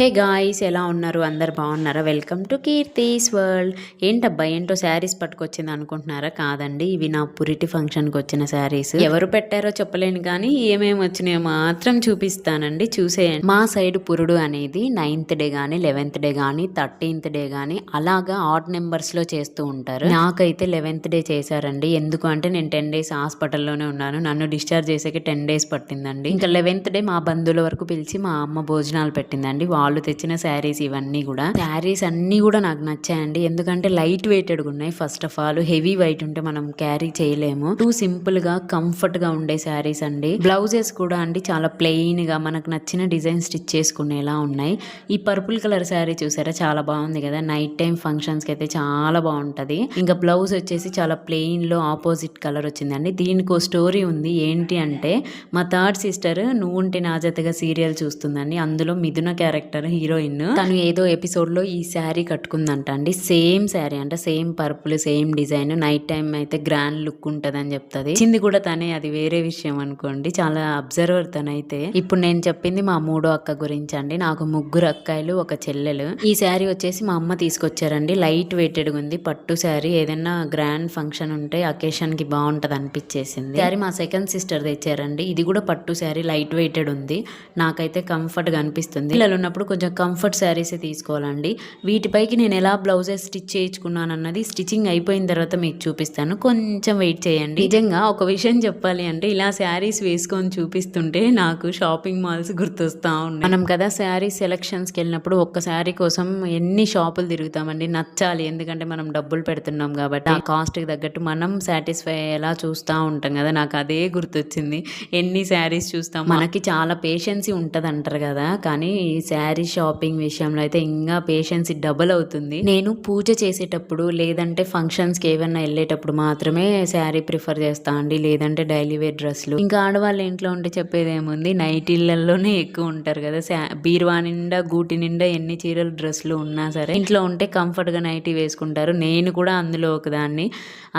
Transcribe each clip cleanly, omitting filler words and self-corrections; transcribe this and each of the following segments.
Hey guys, ఎలా ఉన్నారు? అందరు బాగున్నారా? Welcome to Keerthi's world. ఏంటబ్బా ఏంటో శారీస్ పట్టుకొచ్చింది అనుకుంటున్నారా? కాదండి, ఇవి నా పురిటి ఫంక్షన్కి వచ్చిన శారీస్. ఎవరు పెట్టారో చెప్పలేను కానీ ఏమేమి వచ్చినాయో మాత్రం చూపిస్తానండి, చూసేయండి. మా సైడ్ పురుడు అనేది 9th డే కానీ 11th డే కానీ 13th డే కానీ అలాగా ఆడ్ నెంబర్స్ లో చేస్తూ ఉంటారు. నాకైతే 11th డే చేశారండి. ఎందుకు అంటే నేను 10 days హాస్పిటల్లోనే ఉన్నాను. నన్ను డిశ్చార్జ్ చేసేకి 10 days పట్టిందండి. ఇంకా 11th డే మా బంధువుల వరకు పిలిచి మా అమ్మ భోజనాలు పెట్టిందండి. వాళ్ళు తెచ్చిన శారీస్ ఇవన్నీ కూడా. శారీస్ అన్ని కూడా నాకు నచ్చాయండి. ఎందుకంటే లైట్ వెయిటెడ్ ఉన్నాయి. First of all heavy weight ఉంటే మనం క్యారీ చేయలేము. టూ సింపుల్ గా కంఫర్ట్ గా ఉండే శారీస్ అండి. బ్లౌజెస్ కూడా అండి చాలా ప్లెయిన్ గా మనకు నచ్చిన డిజైన్ స్టిచ్ చేసుకునేలా ఉన్నాయి. ఈ పర్పుల్ కలర్ శారీ చూసారా, చాలా బాగుంది కదా. నైట్ టైం ఫంక్షన్స్ కి అయితే చాలా బాగుంటది. ఇంకా బ్లౌజ్ వచ్చేసి చాలా ప్లెయిన్ లో ఆపోజిట్ కలర్ వచ్చిందండి. దీనికి ఒక స్టోరీ ఉంది. ఏంటి అంటే మా థర్డ్ సిస్టర్ నువ్వుంటే నా జతగా సీరియల్ చూస్తుందండి. అందులో మిథున క్యారెక్టర్ హీరోయిన్. తను ఏదో ఎపిసోడ్ లో ఈ శారీ కట్టుకుందంట అండి. సేమ్ శారీ అంట, same purple, same design. Night time అయితే గ్రాండ్ లుక్ ఉంటదని చెప్తుంది. చింది కూడా తనే, అది వేరే విషయం అనుకోండి. చాలా అబ్జర్వర్ తనైతే. ఇప్పుడు నేను చెప్పింది మా మూడో అక్క గురించి అండి. నాకు ముగ్గురు అక్కాయిలు, ఒక చెల్లెలు. ఈ శారీ వచ్చేసి మా అమ్మ తీసుకొచ్చారండి. లైట్ వెయిటెడ్ ఉంది, పట్టు శారీ. ఏదైనా గ్రాండ్ ఫంక్షన్ ఉంటే అకేషన్ కి బాగుంటది అనిపించేసింది. శారీ మా సెకండ్ సిస్టర్ తెచ్చారండి. ఇది కూడా పట్టు శారీ, లైట్ వెయిటెడ్ ఉంది. నాకైతే కంఫర్ట్ గా అనిపిస్తుంది. పిల్లలు ఉన్నప్పుడు కొంచెం కంఫర్ట్ శారీసే తీసుకోవాలండి. వీటిపైకి నేను ఎలా బ్లౌజెస్ స్టిచ్ చేయించుకున్నాను అన్నది స్టిచ్చింగ్ అయిపోయిన తర్వాత మీకు చూపిస్తాను. కొంచెం వెయిట్ చేయండి. నిజంగా ఒక విషయం చెప్పాలి అంటే, ఇలా శారీస్ వేసుకొని చూపిస్తుంటే నాకు షాపింగ్ మాల్స్ గుర్తొస్తా ఉన్నాయి. మనం కదా శారీ సెలక్షన్స్కి వెళ్ళినప్పుడు ఒక్క శారీ కోసం ఎన్ని షాపులు తిరుగుతామండి. నచ్చాలి, ఎందుకంటే మనం డబ్బులు పెడుతున్నాం కాబట్టి. ఆ కాస్ట్కి తగ్గట్టు మనం సాటిస్ఫై అయ్యేలా చూస్తూ ఉంటాం కదా. నాకు అదే గుర్తొచ్చింది. ఎన్ని శారీస్ చూస్తాం. మనకి చాలా పేషెన్సీ ఉంటుంది అంటారు కదా, కానీ ఈ శారీ షాపింగ్ విషయంలో అయితే ఇంకా పేషెన్స్ డబుల్ అవుతుంది. నేను పూజ చేసేటప్పుడు లేదంటే ఫంక్షన్స్ కి ఏమైనా వెళ్ళేటప్పుడు మాత్రమే శారీ ప్రిఫర్ చేస్తా అండి. లేదంటే డైలీ వేర్ డ్రెస్లు. ఇంకా ఆడవాళ్ళ ఇంట్లో ఉంటే చెప్పేది ఏముంది, నైటీలలోనే ఎక్కువ ఉంటారు కదా. బీరువా నిండా గూటి నిండా ఎన్ని చీరలు డ్రెస్లు ఉన్నా సరే ఇంట్లో ఉంటే కంఫర్ట్ గా నైటీ వేసుకుంటారు. నేను కూడా అందులో ఒకదాన్ని.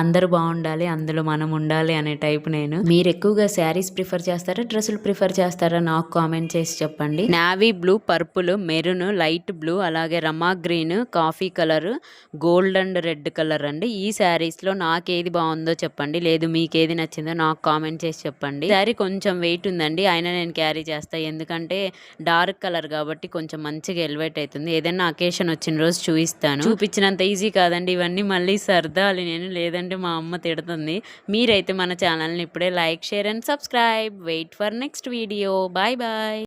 అందరూ బాగుండాలి, అందులో మనం ఉండాలి అనే టైప్ నేను. మీరు ఎక్కువగా శారీస్ ప్రిఫర్ చేస్తారా, డ్రెస్సులు ప్రిఫర్ చేస్తారా? నాకు కామెంట్ చేసి చెప్పండి. Navy blue, purple, maroon, light blue, అలాగే రమా green, coffee colour, gold and red colour అండి. ఈ శారీస్ లో నాకేది బాగుందో చెప్పండి. లేదు మీకేది నచ్చిందో నాకు కామెంట్ చేసి చెప్పండి. శారీ కొంచెం వెయిట్ ఉందండి, అయినా నేను క్యారీ చేస్తా. ఎందుకంటే డార్క్ కలర్ కాబట్టి కొంచెం మంచిగా ఎలివేట్ అవుతుంది. ఏదైనా అకేషన్ వచ్చిన రోజు చూపిస్తాను. చూపించినంత ఈజీ కాదండి ఇవన్నీ, మళ్ళీ సర్దాలి నేను, లేదంటే మా అమ్మ తిడుతుంది. మీరైతే మన ఛానల్ని ఇప్పుడే like, share and subscribe. Wait for next video. Bye bye.